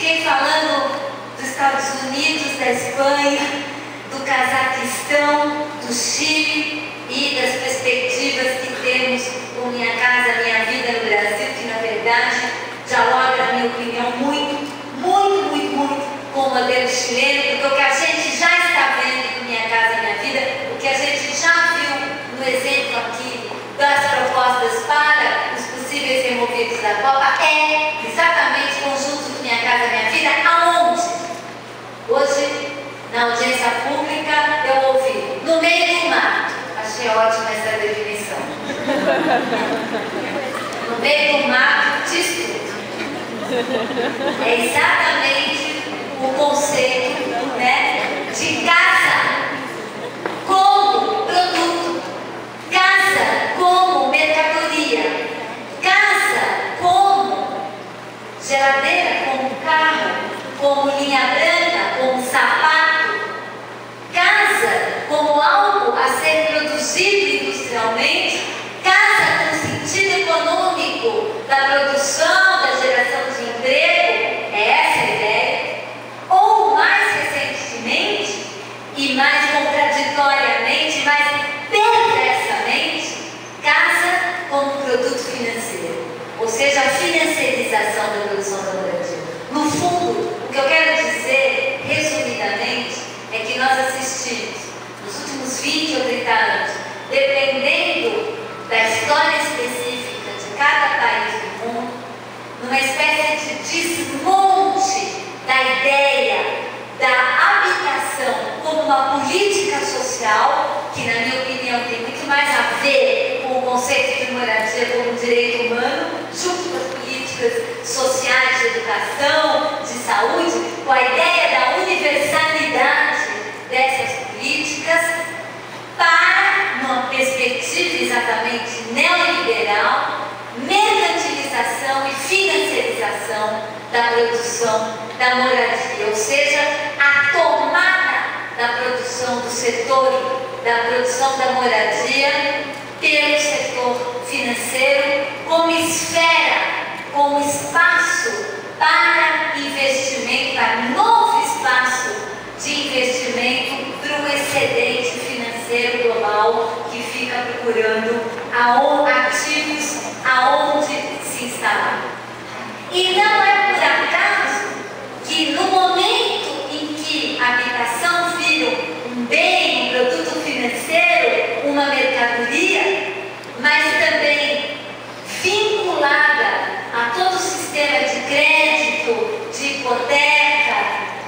fiquei falando dos Estados Unidos, da Espanha, do Cazaquistão, do Chile e das perspectivas que temos com Minha Casa Minha Vida no Brasil, que na verdade dialoga, na minha opinião, muito com o modelo chileno, porque o que a gente já está vendo com Minha Casa Minha Vida, o que a gente já viu no exemplo aqui das propostas para os possíveis removidos da Copa, é exatamente o conjunto do Minha Casa Minha Vida, aonde? Hoje, na audiência pública, eu ouvi, no meio do mato. Achei ótima essa definição. No meio do mato, de estudo. É exatamente o conceito, né, de casa como produto, casa como mercadoria, casa como geladeira, como carro, como linha branca, como sapato, casa como algo a ser produzido industrialmente, casa com sentido econômico da produção, da geração de emprego, é essa a ideia. Ou mais recentemente e mais contraditoriamente, mais perversamente, casa como produto financeiro, ou seja, a financiarização da produção da moradia. No fundo, o que eu quero dizer, resumidamente, é que nós assistimos, nos últimos 20 ou 30 anos, dependendo da história específica de cada país do mundo, numa espécie de desmonte da ideia da habitação como uma política social, que, na minha opinião, tem muito mais a ver com o conceito de moradia como direito humano, junto com as políticas sociais de educação, de saúde, com a ideia da universalidade dessas políticas, para, numa perspectiva exatamente neoliberal, mercantilização e financiarização da produção da moradia, ou seja, a tomada da produção do setor da produção da moradia pelo setor financeiro como esfera, como espaço para investimento, para novo espaço de investimento para o excedente financeiro global que fica procurando ativos aonde se instalar. E não é por acaso que no momento em que a habitação vira um bem, um produto financeiro, uma mercadoria, mas também vinculada a todo o sistema de crédito, de hipoteca,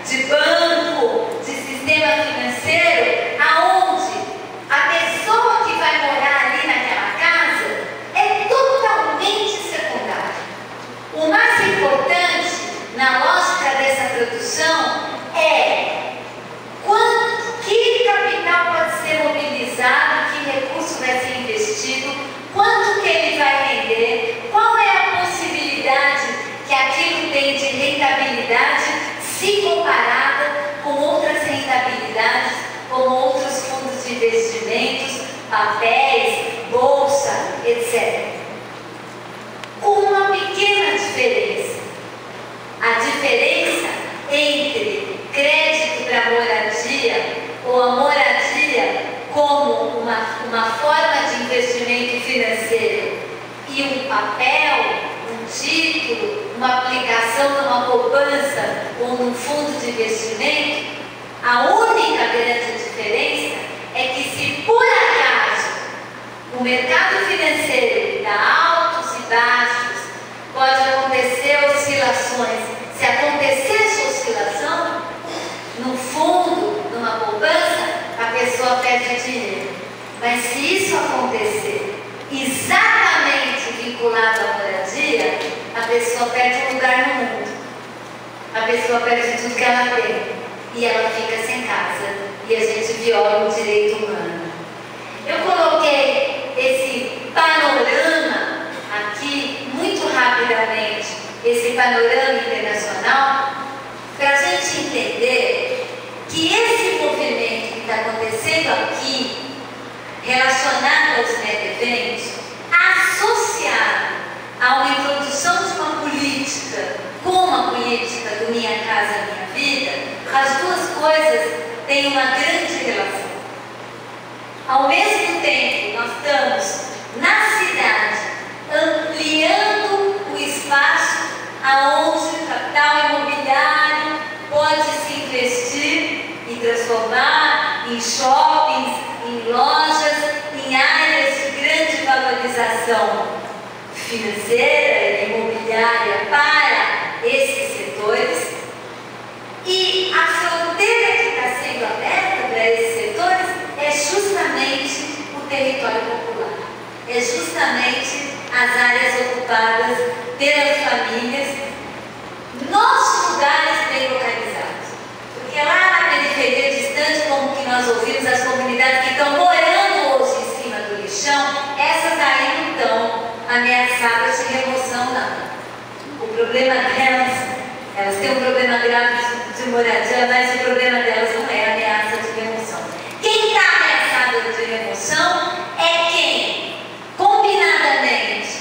de banco, de sistema financeiro, aonde a pessoa que vai morar ali naquela casa é totalmente secundária. O mais importante na lógica dessa produção é que capital pode ser mobilizado, que recurso vai ser investido, quanto que ele vai render, qual é a possibilidade que aquilo tem de rentabilidade se comparada com outras rentabilidades, como outros fundos de investimentos, papéis, bolsa, etc. Com uma pequena diferença. A diferença entre crédito para moradia ou a moradia como uma forma de investimento financeiro e um papel, um título, uma aplicação numa poupança ou num fundo de investimento, a única grande diferença é que se por acaso o mercado financeiro dá altos e baixos, pode acontecer oscilações. Se acontecer essa oscilação, no fundo, numa poupança, a pessoa perde dinheiro. Mas se isso acontecer exatamente vinculado à moradia, a pessoa perde um lugar no mundo. A pessoa perde tudo que ela tem e ela fica sem casa. E a gente viola o direito humano. Eu coloquei esse panorama aqui muito rapidamente, esse panorama internacional, para a gente entender que esse movimento que está acontecendo aqui, relacionado aos mega-eventos, associado a uma introdução de uma política, como a política do Minha tem uma grande relação. Ao mesmo tempo, nós estamos na cidade ampliando o espaço aonde o capital imobiliário pode se investir e transformar em shoppings, em lojas, em áreas de grande valorização financeira e imobiliária para esses setores. E a fronteira que está sendo aberta para esses setores é justamente o território popular, é justamente as áreas ocupadas pelas famílias nos lugares bem localizados. Porque lá na periferia distante, como que nós ouvimos, as comunidades que estão morando hoje em cima do lixão, essas aí não estão ameaçadas de remoção, não. O problema delas, elas têm um problema grave de moradia, mas o problema delas não é a ameaça de remoção. Quem está ameaçado de remoção é quem, combinadamente,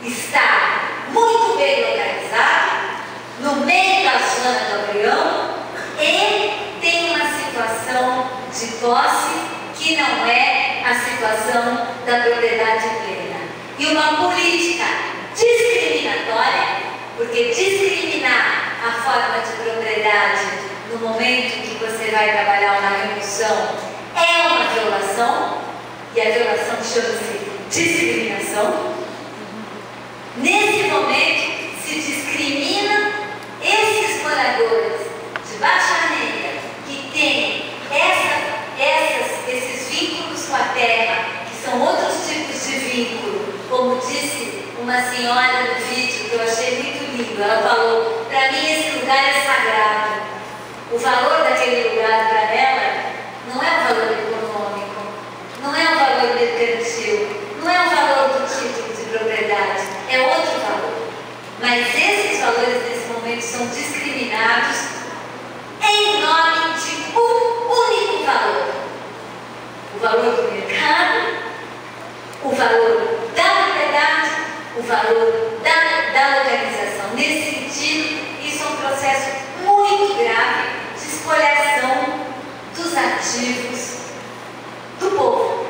está muito bem localizado, no meio da zona do avião, e tem uma situação de posse que não é a situação da propriedade plena. E uma política discriminatória, porque discriminar a forma de propriedade no momento que você vai trabalhar uma remoção é uma violação, e a violação chama-se discriminação. Nesse momento se discrimina esses moradores de baixa renda que têm esses vínculos com a terra, que são outros tipos de vínculo, como disse uma senhora no vídeo que eu achei muito lindo. Ela falou: para mim esse lugar é sagrado. O valor daquele lugar para ela não é um valor econômico, não é um valor mercantil, não é um valor do título de propriedade, é outro valor. Mas esses valores nesse momento são discriminados em nome de um único valor: o valor do mercado, o valor da propriedade, o valor da localização. Nesse sentido, isso é um processo muito grave de espoliação dos ativos do povo.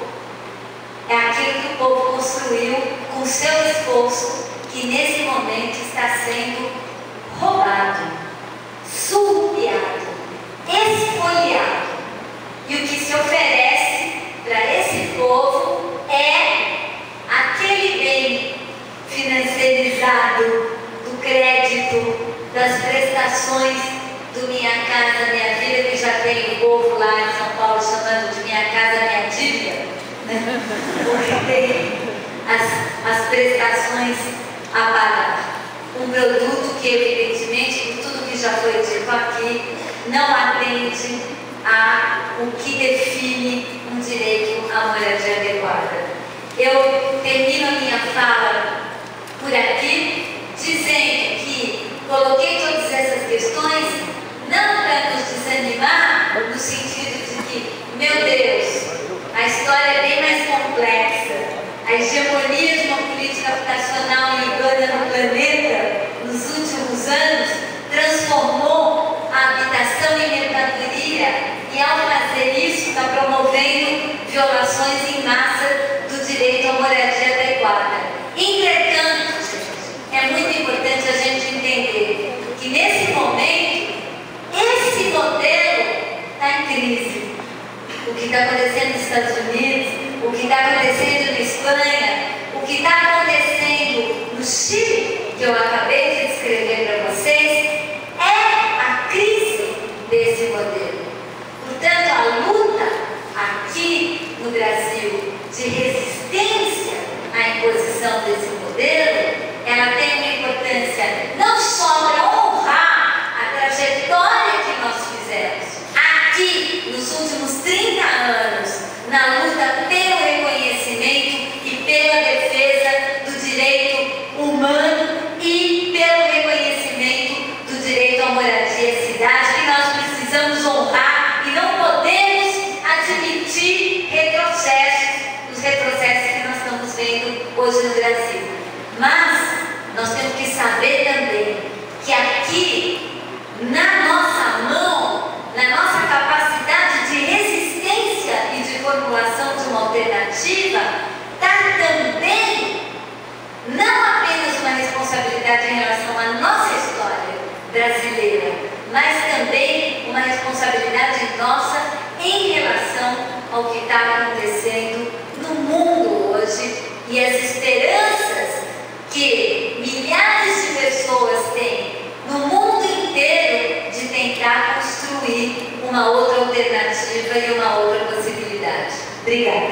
É aquilo que o povo construiu com seu esforço, que nesse momento está sendo roubado, surrupiado, espoliado. E o que se oferece para esse povo é aquele bem financeirizado do crédito, das prestações do Minha Casa Minha Vida, que já tem o povo lá em São Paulo chamando de Minha Casa Minha Dívida, né? Porque tem as prestações a pagar. Um produto que, evidentemente, por tudo que já foi dito aqui, não atende o que define um direito à moradia adequada. Eu termino a minha fala por aqui, dizendo que coloquei todas essas questões não para nos desanimar, no sentido de que, meu Deus, a história é bem mais complexa. A hegemonia de uma política habitacional urbana no planeta, nos últimos anos, transformou a habitação em mercadoria, e ao fazer isso está promovendo violações em massa do direito à moradia adequada. Entretanto, gente, ao que está acontecendo no mundo hoje e as esperanças que milhares de pessoas têm no mundo inteiro de tentar construir uma outra alternativa e uma outra possibilidade. Obrigada.